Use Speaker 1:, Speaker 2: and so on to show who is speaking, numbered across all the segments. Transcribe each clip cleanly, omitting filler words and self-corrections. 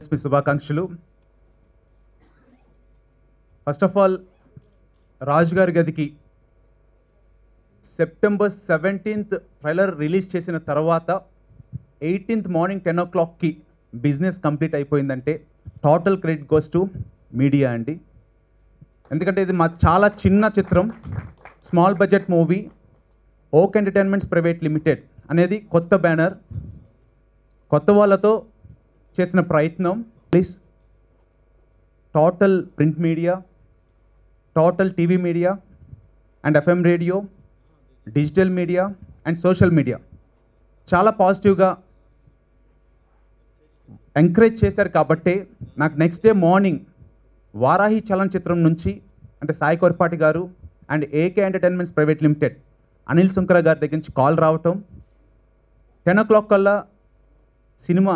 Speaker 1: విజయదశమి శుభాకాంక్షలు. First of all రాజు గారి గదికి సెప్టెంబర్ 17th ట్రైలర్ రిలీజ్ చేసిన తర్వాత 18th మార్నింగ్ 10 o'clockకి బిజినెస్ కంప్లీట్ అయిపోయిందంటే total credit goes to media అండి. ఎందుకంటే ఇది మా చాలా చిన్న చిత్రం, స్మాల్ బడ్జెట్ మూవీ. ఓక్ ఎంటర్టైన్మెంట్స్ ప్రైవేట్ లిమిటెడ్ అనేది కొత్త బ్యానర్, కొత్త వాళ్ళతో చేసిన ప్రయత్నం. Please total print media, total TV media and FM radio, digital media and social media చాలా పాజిటివ్గా ఎంకరేజ్ చేశారు. కాబట్టి నాకు నెక్స్ట్ డే మార్నింగ్ వారాహి చలనచిత్రం నుంచి అంటే సాయి కొరపాటి గారు and AK entertainments private limited Anil Sunkara గారి దగ్గర నుంచి కాల్ రావటం, 10 o'clock కల్లా సినిమా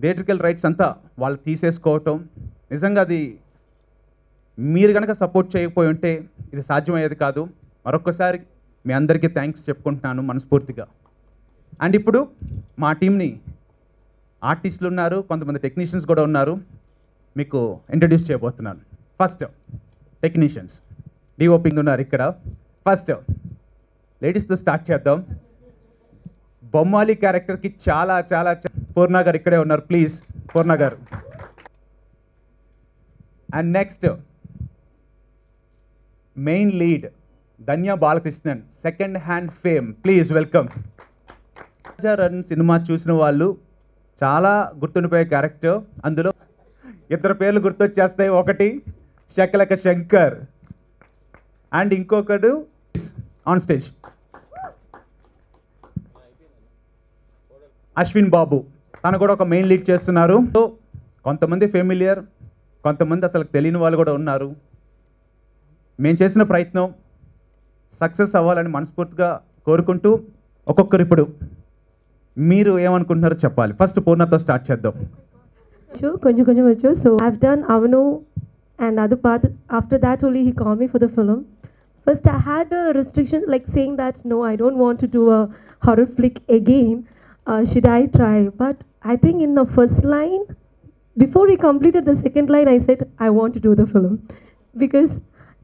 Speaker 1: థియేట్రికల్ రైట్స్ అంతా వాళ్ళు తీసేసుకోవటం. నిజంగా అది మీరు కనుక సపోర్ట్ చేయకపోయి ఉంటే ఇది సాధ్యమయ్యేది కాదు. మరొక్కసారి మీ అందరికీ థ్యాంక్స్ చెప్పుకుంటున్నాను మనస్ఫూర్తిగా. అండ్ ఇప్పుడు మా టీంని ఆర్టిస్టులు ఉన్నారు, కొంతమంది టెక్నీషియన్స్ కూడా ఉన్నారు, మీకు ఇంట్రడ్యూస్ చేయబోతున్నాను. ఫస్ట్ టెక్నీషియన్స్ డిఓపింగ్ ఉన్నారు ఇక్కడ. ఫస్ట్ లేడీస్తో స్టార్ట్ చేద్దాం. బొమ్మాలి క్యారెక్టర్కి చాలా చాలా పూర్ణ గారు ఇక్కడే ఉన్నారు, ప్లీజ్ పూర్ణ గారు. And next main lead Dhanya Balakrishnan, second hand fame, please welcome. Run cinema చూసిన వాళ్ళు చాలా గుర్తుండిపోయే క్యారెక్టర్. అందులో ఇద్దరు పేర్లు గుర్తొచ్చేస్తాయి. ఒకటి శకలక శంకర్ అండ్ ఇంకొకడు ఆన్ స్టేజ్ అశ్విన్ బాబు, తను కూడా ఒక మెయిన్ లీడ్ చేస్తున్నారు. సో కొంతమంది ఫెమిలియర్, కొంతమంది అసలు తెలియని వాళ్ళు కూడా ఉన్నారు. మేము చేసిన ప్రయత్నం సక్సెస్ అవ్వాలని మనస్ఫూర్తిగా కోరుకుంటూ ఒక్కొక్కరు ఇప్పుడు మీరు ఏమనుకుంటున్నారో చెప్పాలి. ఫస్ట్ పూర్ణతో స్టార్ట్ చేద్దాం.
Speaker 2: కొంచెం వచ్చు. So I've done Avanu and other part. After that only he called me for the film. First I had a restriction like saying that no, I don't want to do a horror flick again. Should I try? But I think in the first line, before he completed the second line, I said I want to do the film. Because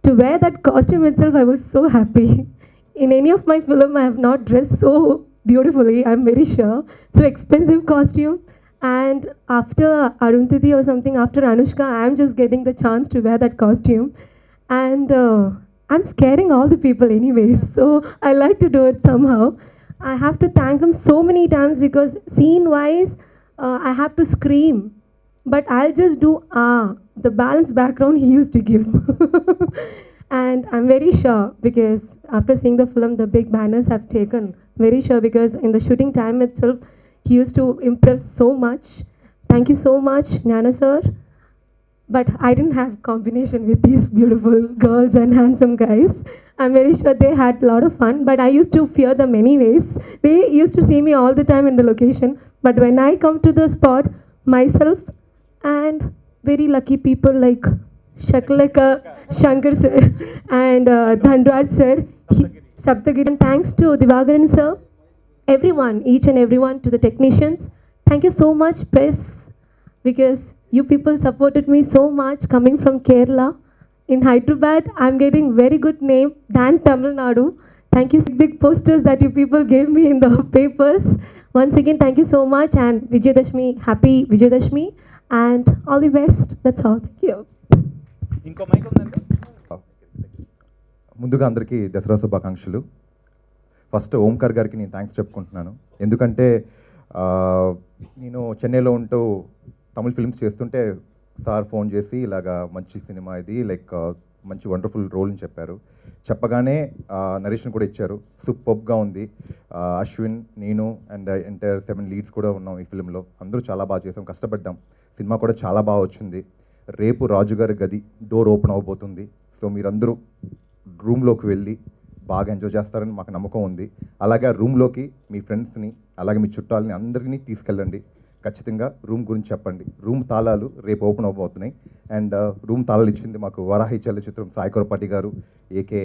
Speaker 2: to wear that costume itself, I was so happy. In any of my film, I have not dressed so beautifully, I'm very sure. So expensive costume. And after Arundhati or something, after Anushka, I'm just getting the chance to wear that costume. And I'm scaring all the people anyways. So I like to do it somehow. I have to thank him so many times because scene-wise, I have to scream. But I'll just do the balanced background he used to give. And I'm very sure because after seeing the film, the big banners have taken. Very sure because in the shooting time itself, he used to impress so much. Thank you so much, Nana sir. But I didn't have combination with these beautiful girls and handsome guys. I'm very sure they had a lot of fun, but I used to fear them anyways. They used to see me all the time in the location. But when I come to the spot, myself and very lucky people like Shakalaka Shankar sir and Dhanraj sir, Saptagiri. And thanks to Divagaran sir, everyone, each and everyone, to the technicians. Thank you so much, press, because you people supported me so much coming from Kerala. In Hyderabad, I'm getting very good name than Tamil Nadu. Thank you, big posters that you people gave me in the papers. Once again, thank you so much, and Vijayadashmi, happy Vijayadashmi, and all the best. That's all. Thank you.
Speaker 1: ఇంకో mic ఉందండి.
Speaker 3: ముందుగా అందరికీ దసరా శుభాకాంక్షలు. First Omkar గారికి నేను thanks చెప్పుకుంటున్నాను. ఎందుకంటే నేను చెన్నైలో ఉంటూ తమిళ ఫిల్మ్స్ చేస్తుంటే సార్ ఫోన్ చేసి ఇలాగా మంచి సినిమా ఇది, లైక్ మంచి వండర్ఫుల్ రోల్ అని చెప్పారు. చెప్పగానే నరేషన్ కూడా ఇచ్చారు. సూపర్గా ఉంది. అశ్విన్, నేను అండ్ ఎంటైర్ 7 లీడ్స్ కూడా ఉన్నాం ఈ ఫిల్మ్లో. అందరూ చాలా బాగా చేసాం, కష్టపడ్డాం. సినిమా కూడా చాలా బాగా వచ్చింది. రేపు రాజుగారి గది డోర్ ఓపెన్ అవబోతుంది. సో మీరందరూ రూమ్లోకి వెళ్ళి బాగా ఎంజాయ్ చేస్తారని మాకు నమ్మకం ఉంది. అలాగే ఆ రూమ్లోకి మీ ఫ్రెండ్స్ని అలాగే మీ చుట్టాలని అందరినీ తీసుకెళ్ళండి. ఖచ్చితంగా రూమ్ గురించి చెప్పండి. రూమ్ తాళాలు రేపు ఓపెన్ అవబోతున్నాయి. అండ్ రూమ్ తాళాలు ఇచ్చింది మాకు వారాహి చలనచిత్రం సాయి కొరపాటి గారు, ఏకే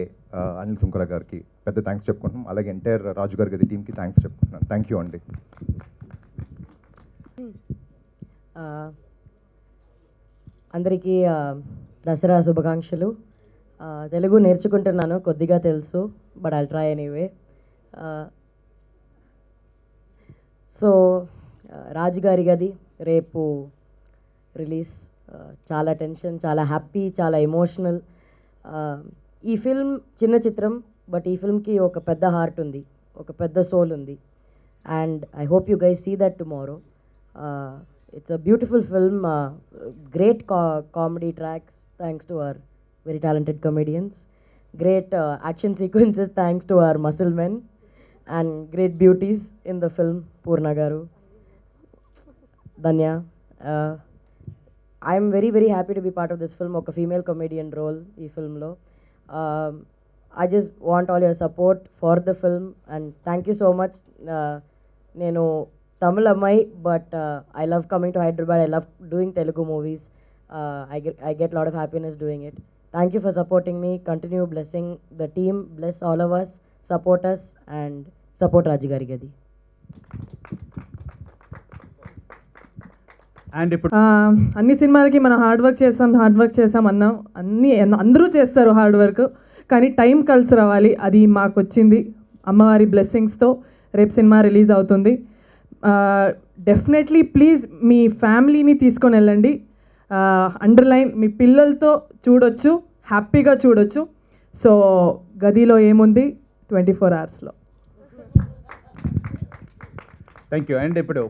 Speaker 3: అనిల్ సుంకర గారికి పెద్ద థ్యాంక్స్ చెప్పుకుంటున్నాం. అలాగే ఎంటైర్ రాజుగారి గది టీంకి థ్యాంక్స్ చెప్పుకుంటున్నాను. థ్యాంక్ యూ అండి.
Speaker 4: అందరికీ దసరా శుభాకాంక్షలు. తెలుగు నేర్చుకుంటున్నాను, కొద్దిగా తెలుసు, but I'll try anyway. So Raju గారి గది రేపు రిలీజ్. చాలా టెన్షన్, చాలా హ్యాపీ, చాలా ఎమోషనల్. ఈ ఫిల్మ్ చిన్న చిత్రం, బట్ ఈ ఫిల్మ్కి ఒక పెద్ద హార్ట్ ఉంది, ఒక పెద్ద సోల్ ఉంది. And I hope you guys see that tomorrow. It's a beautiful film, great comedy tracks thanks to our very talented comedians, great action sequences thanks to our muscle men, and great beauties in the film, Purna Garu, Danya. I'm very very happy to be part of this film, oka female comedian role ee film lo. I just want all your support for the film and thank you so much. Nenu Tamil Ammai, but I love coming to Hyderabad. I love doing Telugu movies. I get a lot of happiness doing it. Thank you for supporting me. Continue blessing the team. Bless all of us. Support us and support Raji Gari Gadi.
Speaker 1: And ఇప్పుడు
Speaker 5: అన్ని సినిమాలకి మనం hard work చేసాం అన్నాం. అందరూ చేస్తారు hard work, కానీ time కలిసి రావాలి. అది మాకు వచ్చింది అమ్మవారి బ్లెస్సింగ్స్తో. రేపు సినిమా రిలీజ్ అవుతుంది. డెఫినెట్లీ ప్లీజ్ మీ ఫ్యామిలీని తీసుకొని వెళ్ళండి. అండర్లైన్ మీ పిల్లలతో చూడొచ్చు, హ్యాపీగా చూడొచ్చు. సో గదిలో ఏముంది 24 hours.
Speaker 1: Thank you. అండ్ ఇప్పుడు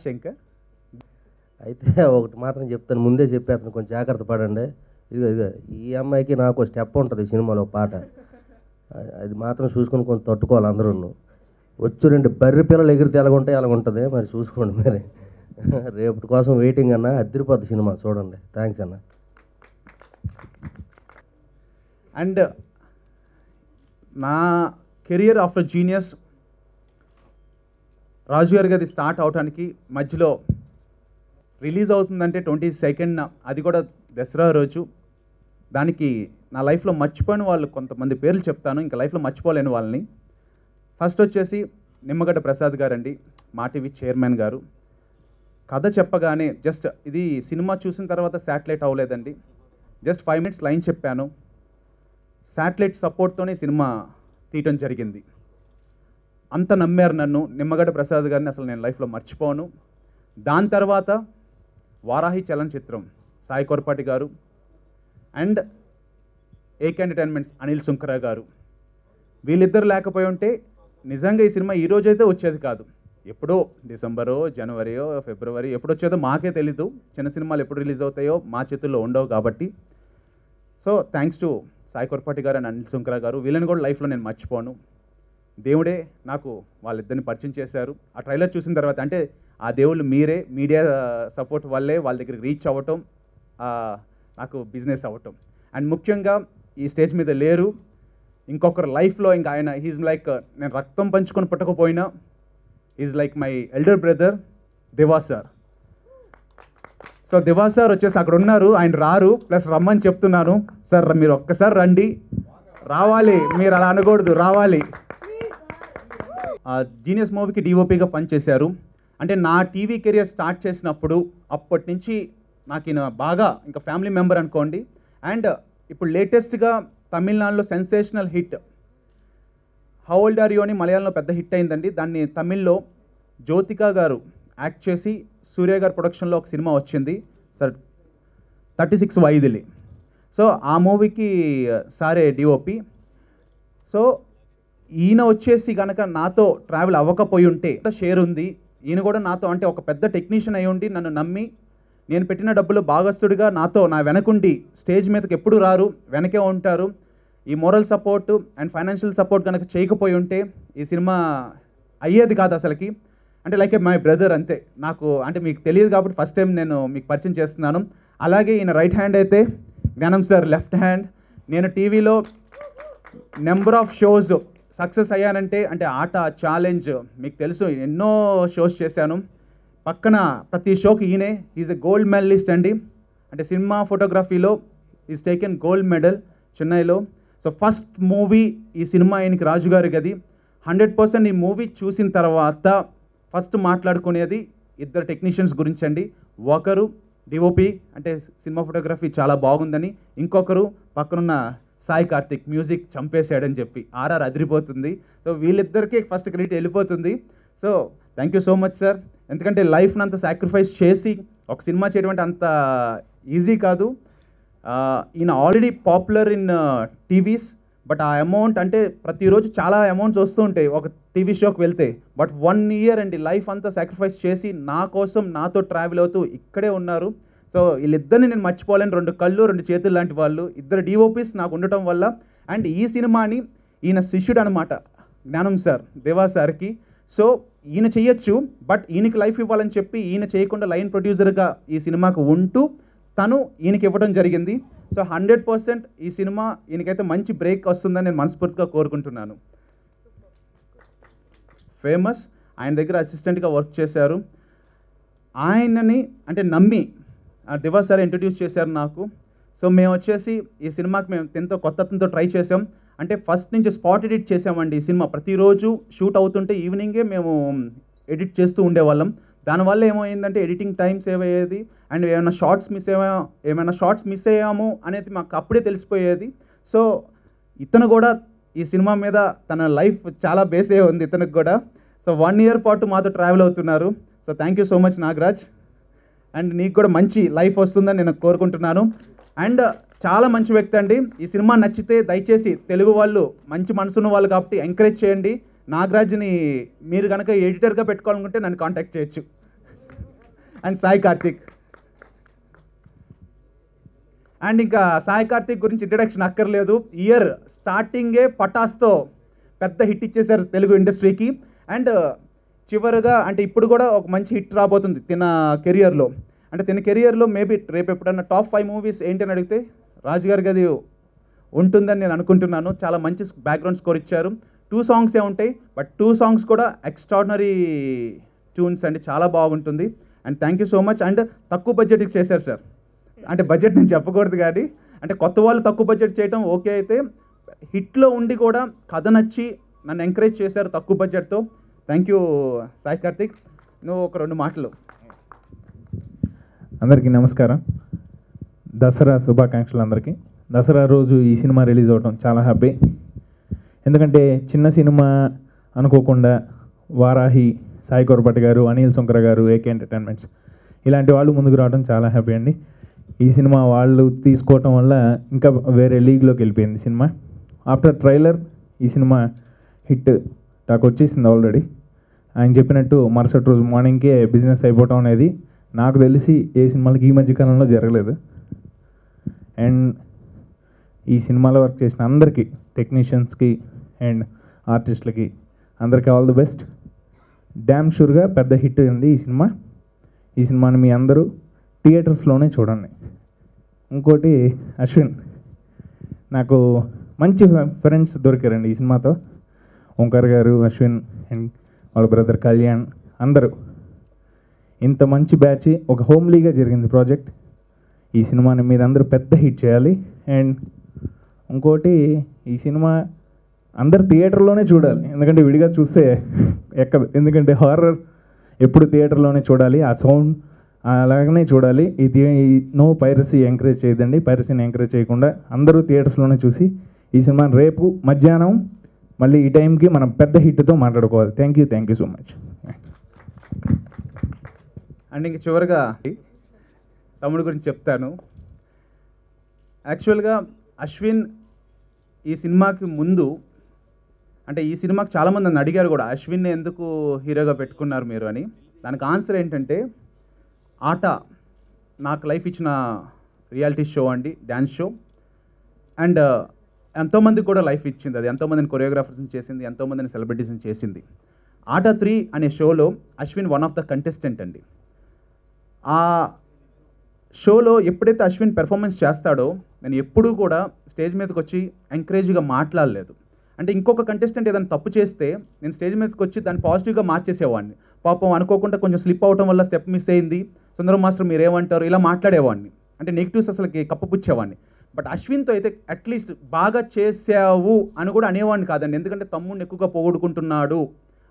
Speaker 1: శంకర్
Speaker 6: అయితే ఒకటి మాత్రం చెప్తాను, ముందే చెప్పేస్తాను, కొంచెం జాగ్రత్త పడండి. ఇదిగో ఈ అమ్మాయికి నాకు స్టెప్ ఉంటుంది సినిమాలో పాట, అది మాత్రం చూసుకొని కొంచెం తట్టుకోవాలి అందరూ. వచ్చు 2 బర్రె పిల్లలు ఎగిరితే ఎలాగుంటాయి అలాగుంటుంది, మరి చూసుకోండి మరి. రేపటి కోసం వెయిటింగ్ అన్న, అద్దరిపోద్ది సినిమా, చూడండి. థ్యాంక్స్ అన్న.
Speaker 1: అండ్ నా కెరియర్ ఆఫ్టర్ జీనియస్ రాజు గారి గది స్టార్ట్ అవడానికి మధ్యలో రిలీజ్ అవుతుందంటే 22nd, అది కూడా దసరా రోజు. దానికి నా లైఫ్లో మర్చిపోయిన వాళ్ళు కొంతమంది పేర్లు చెప్తాను, ఇంకా లైఫ్లో మర్చిపోలేని వాళ్ళని. ఫస్ట్ వచ్చేసి నిమ్మగడ్డ ప్రసాద్ గారండి, మా టీవీ చైర్మన్ గారు. కథ చెప్పగానే జస్ట్ ఇది సినిమా చూసిన తర్వాత శాటిలైట్ అవ్వలేదండి, జస్ట్ 5 minutes లైన్ చెప్పాను, శాటిలైట్ సపోర్ట్తోనే సినిమా తీయటం జరిగింది. అంత నమ్మారు నన్ను. నిమ్మగడ్డ ప్రసాద్ గారిని అసలు నేను లైఫ్లో మర్చిపోను. దాని తర్వాత వారాహి చలనచిత్రం సాయి కొరపాటి గారు and AK entertainments Anil Sunkara గారు, వీళ్ళిద్దరు లేకపోయి ఉంటే నిజంగా ఈ సినిమా ఈ రోజైతే వచ్చేది కాదు. ఎప్పుడో డిసెంబరో జనవరియో ఫిబ్రవరి ఎప్పుడు వచ్చేదో మాకే తెలీదు. చిన్న సినిమాలు ఎప్పుడు రిలీజ్ అవుతాయో మా చేతుల్లో ఉండవు కాబట్టి. So thanks to Sai Korapati గారు అండ్ అనిల్ సుంకర గారు, వీళ్ళని కూడా లైఫ్లో నేను మర్చిపోను. దేవుడే నాకు వాళ్ళిద్దరిని పరిచయం చేశారు. ఆ ట్రైలర్ చూసిన తర్వాత అంటే ఆ దేవుళ్ళు మీరే, మీడియా సపోర్ట్ వల్లే వాళ్ళ దగ్గరికి రీచ్ అవ్వటం, నాకు బిజినెస్ అవ్వటం. అండ్ ముఖ్యంగా ఈ స్టేజ్ మీద లేరు ఇంకొకరు లైఫ్లో, ఇంకా ఆయన హీజ్ లైక్, నేను రక్తం పంచుకొని పుట్టకపోయినా is like my elder brother Diva sir. So Diva sir వచ్చేసి అక్కడ ఉన్నారు, ఆయన రారు, ప్లస్ రమ్మని చెప్తున్నాను. సార్ మీరు ఒక్కసారి రండి, రావాలి, మీరు అలా అనకూడదు, రావాలి. జీనియస్ మూవీకి డిఓపిగా పనిచేశారు. అంటే నా టీవీ కెరియర్ స్టార్ట్ చేసినప్పుడు అప్పటి నుంచి నాకు ఈయన బాగా ఇంకా ఫ్యామిలీ మెంబర్ అనుకోండి. అండ్ ఇప్పుడు లేటెస్ట్గా తమిళనాడులో sensational hit How Old Are You అని మలయాళంలో పెద్ద హిట్ అయిందండి. దాన్ని తమిళ్లో జ్యోతిక గారు యాక్ట్ చేసి సూర్య గారు ప్రొడక్షన్లో ఒక సినిమా వచ్చింది సార్, 36 వైదిలి. సో ఆ మూవీకి సారే డిఓపి. సో ఈయన వచ్చేసి కనుక నాతో ట్రావెల్ అవ్వకపోయి ఉంటే షేర్ ఉంది. ఈయన కూడా నాతో అంటే ఒక పెద్ద టెక్నీషియన్ అయి ఉండి నన్ను నమ్మి నేను పెట్టిన డబ్బులు భాగస్తుడిగా నాతో నా వెనకుండి స్టేజ్ మీదకి ఎప్పుడు రారు, వెనకే ఉంటారు. ఈ moral support and financial support కనుక చేయకపోయి ఉంటే ఈ సినిమా అయ్యేది కాదు అసలుకి. అంటే లైక్ మై బ్రదర్ అంతే నాకు. అంటే మీకు తెలియదు కాబట్టి ఫస్ట్ టైం నేను మీకు పరిచయం చేస్తున్నాను. అలాగే ఈయన రైట్ హ్యాండ్ అయితే జ్ఞానం సార్ లెఫ్ట్ హ్యాండ్. నేను టీవీలో నెంబర్ ఆఫ్ షోస్ సక్సెస్ అయ్యానంటే అంటే ఆట ఛాలెంజ్ మీకు తెలుసు, ఎన్నో షోస్ చేశాను. పక్కన ప్రతి షోకి ఈయనే, ఈజ్ ఎ గోల్డ్ మెడలిస్ట్ అండి. అంటే సినిమా ఫోటోగ్రఫీలో ఈజ్ టేకెన్ గోల్డ్ మెడల్ చెన్నైలో. సో ఫస్ట్ మూవీ ఈ సినిమా ఆయనకి రాజుగారి గది. 100% ఈ మూవీ చూసిన తర్వాత ఫస్ట్ మాట్లాడుకునేది ఇద్దరు టెక్నీషియన్స్ గురించి అండి. ఒకరు డిఓపి అంటే సినిమా ఫోటోగ్రఫీ చాలా బాగుందని, ఇంకొకరు పక్కనున్న సాయి కార్తిక్ మ్యూజిక్ చంపేశాడని చెప్పి ఆర్ఆర్ అదిరిపోతుంది. సో వీళ్ళిద్దరికీ ఫస్ట్ క్రెడిట్ వెళ్ళిపోతుంది. So thank you so much sir. ఎందుకంటే లైఫ్ని అంత సాక్రిఫైస్ చేసి ఒక సినిమా చేయడం అంటే అంత ఈజీ కాదు. ఈయన already popular in TVs, but ఆ అమౌంట్ అంటే ప్రతిరోజు చాలా అమౌంట్స్ వస్తూ ఉంటాయి ఒక టీవీ షోకి వెళ్తే. బట్ 1 year అండి లైఫ్ అంతా సాక్రిఫైస్ చేసి నా కోసం నాతో ట్రావెల్ అవుతూ ఇక్కడే ఉన్నారు. సో వీళ్ళిద్దరిని నేను మర్చిపోలేను. 2 కళ్ళు 2 చేతులు లాంటి వాళ్ళు, ఇద్దరు డిఓపీస్ నాకు ఉండటం వల్ల. అండ్ ఈ సినిమాని ఈయన శిష్యుడు అనమాట జ్ఞానం సార్, దేవా సార్కి. సో ఈయన చెయ్యొచ్చు, బట్ ఈయనకి లైఫ్ ఇవ్వాలని చెప్పి ఈయన చేయకుండా లైన్ ప్రొడ్యూసర్గా ఈ సినిమాకు ఉంటూ తను ఈయనకి ఇవ్వడం జరిగింది. సో 100% ఈ సినిమా ఈయనకైతే మంచి బ్రేక్ వస్తుందని నేను మనస్ఫూర్తిగా కోరుకుంటున్నాను. ఫేమస్ ఆయన దగ్గర అసిస్టెంట్గా వర్క్ చేశారు. ఆయనని అంటే నమ్మి దివా సార్ ఇంట్రడ్యూస్ చేశారు నాకు. సో మేము వచ్చేసి ఈ సినిమాకి మేము ఎంతో కొత్తతో ట్రై చేసాం. అంటే ఫస్ట్ నుంచి స్పాట్ ఎడిట్ చేసామండి. ఈ సినిమా ప్రతిరోజు షూట్ అవుతుంటే ఈవినింగే మేము ఎడిట్ చేస్తూ ఉండేవాళ్ళం. దానివల్ల ఏమైందంటే ఎడిటింగ్ టైం సేవ్ అయ్యేది. అండ్ ఏమైనా షార్ట్స్ మిస్ అయ్యాము అనేది మాకు అప్పుడే తెలిసిపోయేది. సో ఇతను కూడా ఈ సినిమా మీద తన లైఫ్ చాలా బేస్ అయ్యి ఉంది ఇతనికి కూడా. సో 1 year పాటు మాతో ట్రావెల్ అవుతున్నారు. So thank you so much Nagaraj. And నీకు కూడా మంచి లైఫ్ వస్తుందని నేను కోరుకుంటున్నాను. అండ్ చాలా మంచి వ్యక్తి అండి. ఈ సినిమా నచ్చితే దయచేసి తెలుగు వాళ్ళు మంచి మనసున్న వాళ్ళు కాబట్టి ఎంకరేజ్ చేయండి. నాగరాజ్ని మీరు కనుక ఎడిటర్గా పెట్టుకోవాలనుకుంటే నన్ను కాంటాక్ట్ చేయొచ్చు. అండ్ సాయి కార్తిక్. అండ్ ఇంకా సాయి కార్తిక్ గురించి ఇంట్రడక్షన్ అక్కర్లేదు. ఇయర్ స్టార్టింగే పటాస్తో పెద్ద హిట్ ఇచ్చేశారు తెలుగు ఇండస్ట్రీకి. అండ్ చివరిగా అంటే ఇప్పుడు కూడా ఒక మంచి హిట్ రాబోతుంది తిన కెరియర్లో. అంటే తిన కెరియర్లో మేబీ రేపు ఎప్పుడన్నా టాప్ 5 మూవీస్ ఏంటని అడిగితే రాజు గారికి అది ఉంటుందని నేను అనుకుంటున్నాను. చాలా మంచి బ్యాక్గ్రౌండ్ స్కోర్ ఇచ్చారు. 2 songs ఉంటాయి, బట్ 2 songs కూడా ఎక్స్ట్రాడినరీ ట్యూన్స్ అండి, చాలా బాగుంటుంది. And thank you so much. And తక్కువ బడ్జెట్కి చేశారు సార్. అంటే బడ్జెట్ నేను చెప్పకూడదు కానీ అంటే కొత్త వాళ్ళు తక్కువ బడ్జెట్ చేయడం ఓకే, అయితే హిట్లో ఉండి కూడా కథ నచ్చి నన్ను ఎంకరేజ్ చేశారు తక్కువ బడ్జెట్తో. Thank you Sai Karthik. నువ్వు ఒక 2 మాటలు.
Speaker 7: అందరికీ నమస్కారం. దసరా శుభాకాంక్షలు అందరికీ. దసరా రోజు ఈ సినిమా రిలీజ్ అవ్వడం చాలా హ్యాపీ. ఎందుకంటే చిన్న సినిమా అనుకోకుండా వారాహి, సాయి కొరపాటి గారు, అనిల్ సుంకర గారు, ఏకే ఎంటర్టైన్మెంట్స్ ఇలాంటి వాళ్ళు ముందుకు రావడం చాలా హ్యాపీ అండి. ఈ సినిమా వాళ్ళు తీసుకోవటం వల్ల ఇంకా వేరే లీగ్లోకి వెళ్ళిపోయింది సినిమా. ఆఫ్టర్ ట్రైలర్ ఈ సినిమా హిట్ టాక్ వచ్చేసింది ఆల్రెడీ. ఆయన చెప్పినట్టు మరుసటి రోజు మార్నింగ్కే బిజినెస్ అయిపోవటం అనేది నాకు తెలిసి ఏ సినిమాలకి ఈ మధ్యకాలంలో జరగలేదు. అండ్ ఈ సినిమాలో వర్క్ చేసిన అందరికీ, టెక్నీషియన్స్కి అండ్ ఆర్టిస్టులకి అందరికీ ఆల్ ది బెస్ట్. డ్యామ్ షూర్గా పెద్ద హిట్ అండి ఈ సినిమా. ఈ సినిమాని మీ అందరూ థియేటర్స్లోనే చూడండి. ఇంకోటి అశ్విన్, నాకు మంచి ఫ్రెండ్స్ దొరికారండి ఈ సినిమాతో. ఓంకార్ గారు, అశ్విన్ అండ్ వాళ్ళ బ్రదర్ కళ్యాణ్, అందరూ ఇంత మంచి బ్యాచ్. ఒక హోమ్లీగా జరిగింది ప్రాజెక్ట్. ఈ సినిమాని మీరందరూ పెద్ద హిట్ చేయాలి. అండ్ ఇంకోటి, ఈ సినిమా అందరు థియేటర్లోనే చూడాలి, ఎందుకంటే విడిగా చూస్తే ఎక్కదు. ఎందుకంటే హారర్ ఎప్పుడు థియేటర్లోనే చూడాలి, ఆ సౌండ్ అలాగనే చూడాలి. ఇది నో పైరసీ ఎంకరేజ్ చేయదండి. పైరసీని ఎంకరేజ్ చేయకుండా అందరూ థియేటర్స్లోనే చూసి ఈ సినిమాని రేపు మధ్యాహ్నం మళ్ళీ ఈ టైంకి మనం పెద్ద హిట్తో మాట్లాడుకోవాలి. Thank you so much.
Speaker 1: And ఇంక చివరిగా తమ్ముడు గురించి చెప్తాను. యాక్చువల్గా అశ్విన్ ఈ సినిమాకి ముందు అంటే ఈ సినిమాకి చాలామంది నన్ను అడిగారు కూడా, అశ్విన్ని ఎందుకు హీరోగా పెట్టుకున్నారు మీరు అని. దానికి ఆన్సర్ ఏంటంటే, ఆట నాకు లైఫ్ ఇచ్చిన రియాలిటీ షో అండి, డ్యాన్స్ షో. అండ్ ఎంతోమందికి కూడా లైఫ్ ఇచ్చింది అది. ఎంతోమందిని కొరియోగ్రాఫర్స్ని చేసింది, ఎంతోమందిని సెలబ్రిటీస్ని చేసింది. ఆట 3 అనే షోలో Ashwin one of the contestant అండి. ఆ షోలో ఎప్పుడైతే అశ్విన్ పెర్ఫార్మెన్స్ చేస్తాడో నేను ఎప్పుడూ కూడా స్టేజ్ మీదకి వచ్చి ఎంకరేజ్గా మాట్లాడలేదు. అంటే ఇంకొక కంటెస్టెంట్ ఏదైనా తప్పు చేస్తే నేను స్టేజ్ మీదకి వచ్చి దాన్ని పాజిటివ్గా మార్చేసేవాడిని. పాపం అనుకోకుండా కొంచెం స్లిప్ అవటం వల్ల స్టెప్ మిస్ అయింది, సుందరం మాస్టర్ మీరేమంటారు, ఇలా మాట్లాడేవాడిని. అంటే నెగిటివ్స్ అసలుకి కప్పపుచ్చేవాడిని. బట్ అశ్విన్తో అయితే అట్లీస్ట్ బాగా చేసావు అని కూడా అనేవాడిని కాదండి. ఎందుకంటే తమ్ముడిని ఎక్కువగా పోగొడుకుంటున్నాడు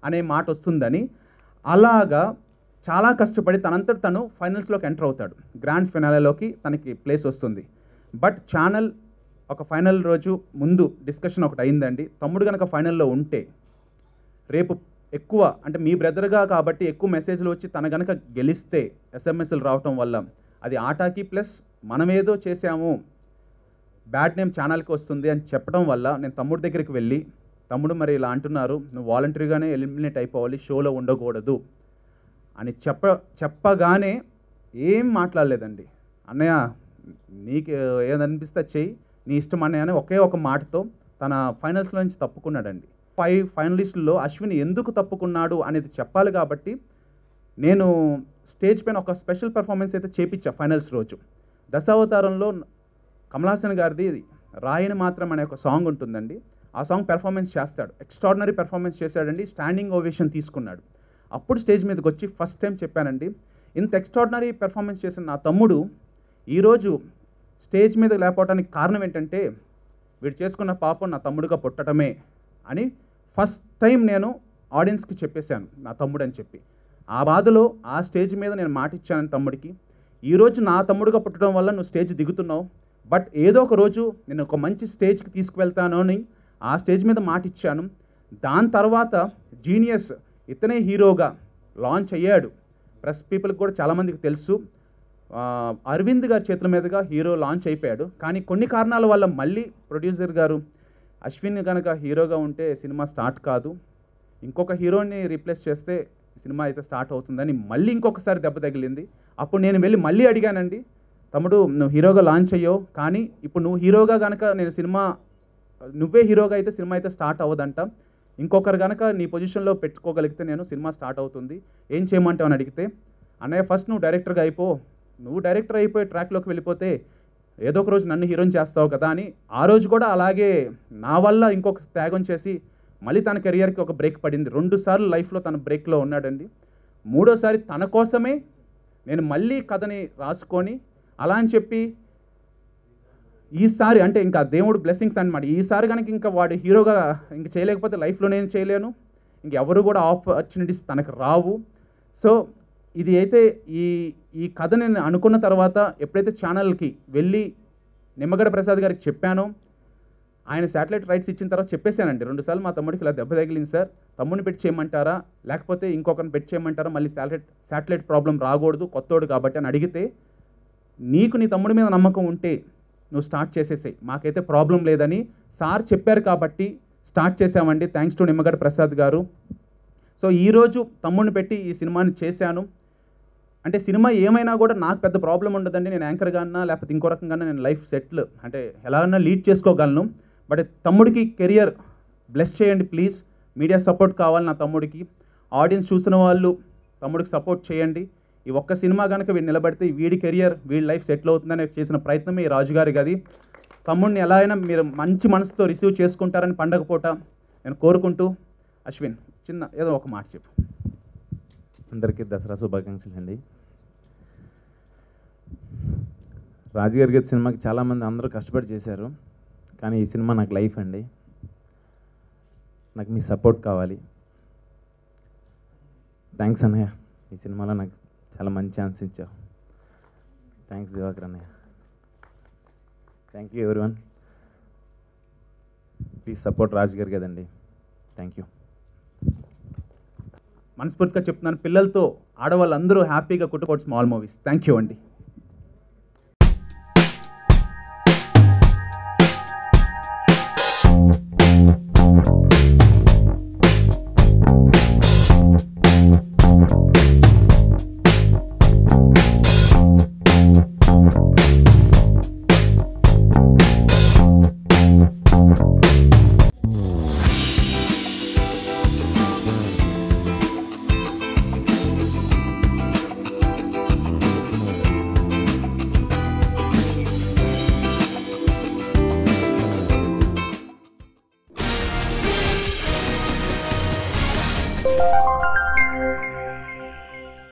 Speaker 1: అనే మాట వస్తుందని. అలాగా చాలా కష్టపడి తనంతట తను ఫైనల్స్లోకి ఎంటర్ అవుతాడు, గ్రాండ్ ఫినాలేలోకి తనకి ప్లేస్ వస్తుంది. బట్ ఛానల్ ఒక ఫైనల్ రోజు ముందు డిస్కషన్ ఒకటి అయిందండి, తమ్ముడు కనుక ఫైనల్లో ఉంటే రేపు ఎక్కువ అంటే మీ బ్రదర్గా కాబట్టి ఎక్కువ మెసేజ్లు వచ్చి తన కనుక గెలిస్తే ఎస్ఎంఎస్లు రావటం వల్ల అది ఆటాకి ప్లస్ మనమేదో చేసాము బ్యాడ్ నేమ్ ఛానల్కి వస్తుంది అని చెప్పడం వల్ల నేను తమ్ముడి దగ్గరికి వెళ్ళి, తమ్ముడు మరి ఇలా అంటున్నారు, నువ్వు వాలంటరీగానే ఎలిమినేట్ అయిపోవాలి, షోలో ఉండకూడదు అని చెప్పగానే ఏం మాట్లాడలేదండి. అన్నయ్య నీకు ఏదనిపిస్తే చెయ్యి, నీ ఇష్టం అన్నయ్య అని ఒకే ఒక మాటతో తన ఫైనల్స్లో నుంచి తప్పుకున్నాడండి. 5 ఫైనలిస్టుల్లో అశ్విన్ ఎందుకు తప్పుకున్నాడు అనేది చెప్పాలి కాబట్టి నేను స్టేజ్ పైన ఒక స్పెషల్ పెర్ఫార్మెన్స్ అయితే చేపించా ఫైనల్స్ రోజు. దశావతారంలో కమల్ హాసన్ గారిది రాయని మాత్రం అనే ఒక సాంగ్ ఉంటుందండి, ఆ సాంగ్ పెర్ఫార్మెన్స్ చేస్తాడు, ఎక్స్ట్రాడినరీ పెర్ఫార్మెన్స్ చేశాడండి, స్టాండింగ్ ఓవేషన్ తీసుకున్నాడు. అప్పుడు స్టేజ్ మీదకి వచ్చి ఫస్ట్ టైం చెప్పానండి, ఇంత ఎక్స్ట్రాడినరీ పెర్ఫార్మెన్స్ చేసిన నా తమ్ముడు ఈరోజు స్టేజ్ మీద లేకపోవడానికి కారణం ఏంటంటే వీడు చేసుకున్న పాపం నా తమ్ముడుగా పుట్టడమే అని ఫస్ట్ టైం నేను ఆడియన్స్కి చెప్పేశాను నా తమ్ముడు అని చెప్పి. ఆ బాధలో ఆ స్టేజ్ మీద నేను మాట ఇచ్చాను తమ్ముడికి, ఈరోజు నా తమ్ముడుగా పుట్టడం వల్ల నువ్వు స్టేజ్ దిగుతున్నావు, బట్ ఏదో ఒక రోజు నేను ఒక మంచి స్టేజ్కి తీసుకువెళ్తాను అని ఆ స్టేజ్ మీద మాట ఇచ్చాను. దాని తర్వాత జీనియస్ ఇతనే హీరోగా లాంచ్ అయ్యాడు, ప్రెస్ పీపుల్కి కూడా చాలామందికి తెలుసు, అరవింద్ గారి చేతుల మీదుగా హీరో లాంచ్ అయిపోయాడు. కానీ కొన్ని కారణాల వల్ల మళ్ళీ ప్రొడ్యూసర్ గారు అశ్విన్ కనుక హీరోగా ఉంటే సినిమా స్టార్ట్ కాదు, ఇంకొక హీరోని రీప్లేస్ చేస్తే సినిమా అయితే స్టార్ట్ అవుతుందని మళ్ళీ ఇంకొకసారి దెబ్బ తగిలింది. అప్పుడు నేను వెళ్ళి మళ్ళీ అడిగానండి, తమ్ముడు నువ్వు హీరోగా లాంచ్ అయ్యావు, కానీ ఇప్పుడు నువ్వు హీరోగా కనుక నేను సినిమా నువ్వే హీరోగా అయితే సినిమా అయితే స్టార్ట్ అవ్వదంట, ఇంకొకరు కనుక నీ పొజిషన్లో పెట్టుకోగలిగితే నేను సినిమా స్టార్ట్ అవుతుంది, ఏం చేయమంటావు అని అడిగితే, అన్నయ్య ఫస్ట్ నువ్వు డైరెక్టర్గా అయిపో, నువ్వు డైరెక్టర్ అయిపోయి ట్రాక్లోకి వెళ్ళిపోతే ఏదో ఒక రోజు నన్ను హీరోని చేస్తావు కదా అని ఆ రోజు కూడా అలాగే నా వల్ల ఇంకొక త్యాగం చేసి మళ్ళీ తన కెరియర్కి ఒక బ్రేక్ పడింది. 2 సార్లు లైఫ్లో తన బ్రేక్లో ఉన్నాడండి. 3వసారి తన కోసమే నేను మళ్ళీ కథని రాసుకొని అలా అని చెప్పి ఈసారి అంటే ఇంకా దేవుడు బ్లెస్సింగ్స్ అనమాట, ఈసారి కనుక ఇంకా వాడు హీరోగా ఇంక చేయలేకపోతే లైఫ్లో నేను చేయలేను, ఇంకెవరు కూడా ఆపర్చునిటీస్ తనకు రావు. సో ఇది అయితే ఈ కథ నేను అనుకున్న తర్వాత ఎప్పుడైతే ఛానల్కి వెళ్ళి నిమ్మగడ్డ ప్రసాద్ గారికి చెప్పానో, ఆయన శాటిలైట్ రైట్స్ ఇచ్చిన తర్వాత చెప్పేశానండి 2 సార్లు మా తమ్ముడికి ఇలా దెబ్బ తగిలింది సార్, తమ్ముడిని పెట్టి చేయమంటారా లేకపోతే ఇంకొకరిని పెట్టి చేయమంటారా, మళ్ళీ శాటిలైట్ ప్రాబ్లం రాకూడదు కొత్తోడు కాబట్టి అని అడిగితే, నీకు నీ తమ్ముడి మీద నమ్మకం ఉంటే నువ్వు స్టార్ట్ చేసేసాయి, మాకైతే ప్రాబ్లం లేదని సార్ చెప్పారు కాబట్టి స్టార్ట్ చేసామండి. థ్యాంక్స్ టు నిమ్మగడ్డ ప్రసాద్ గారు. సో ఈరోజు తమ్ముడిని పెట్టి ఈ సినిమాని చేశాను. అంటే సినిమా ఏమైనా కూడా నాకు పెద్ద ప్రాబ్లం ఉండదండి, నేను యాంకర్గా అన్నా లేకపోతే ఇంకో రకంగా నేను లైఫ్ సెటిల్ అంటే ఎలాగన్నా లీడ్ చేసుకోగలను. బట్ తమ్ముడికి కెరియర్ బ్లెస్ చేయండి ప్లీజ్, మీడియా సపోర్ట్ కావాలి నా తమ్ముడికి, ఆడియన్స్ చూసిన వాళ్ళు తమ్ముడికి సపోర్ట్ చేయండి. ఈ ఒక్క సినిమా కనుక వీడు నిలబడితే వీడి కెరియర్ వీడి లైఫ్ సెటిల్ అవుతుందని చేసిన ప్రయత్నమే ఈ రాజుగారి గది. తమ్ముడిని ఎలా అయినా మీరు మంచి మనసుతో రిసీవ్ చేసుకుంటారని పండగ పూట నేను కోరుకుంటూ, అశ్విన్ చిన్న ఏదో ఒక మాట చెప్పు.
Speaker 8: అందరికీ దసరా శుభాకాంక్షలు అండి. రాజుగారి గది సినిమాకి చాలామంది అందరూ కష్టపడి చేశారు, కానీ ఈ సినిమా నాకు లైఫ్ అండి, నాకు మీ సపోర్ట్ కావాలి. థ్యాంక్స్ అన్నయ్య, ఈ సినిమాలో నాకు చాలా మంచి ఛాన్స్ ఇచ్చావు. థ్యాంక్స్ దివాకర్ అన్నయ్య. Thank you everyone, please support రాజుగారి గదండి. Thank you.
Speaker 1: మనస్ఫూర్తిగా చెప్తున్నాను, పిల్లలతో ఆడవాళ్ళందరూ హ్యాపీగా కుట్టుకోవచ్చు స్మాల్ మూవీస్. థ్యాంక్ యూ అండి.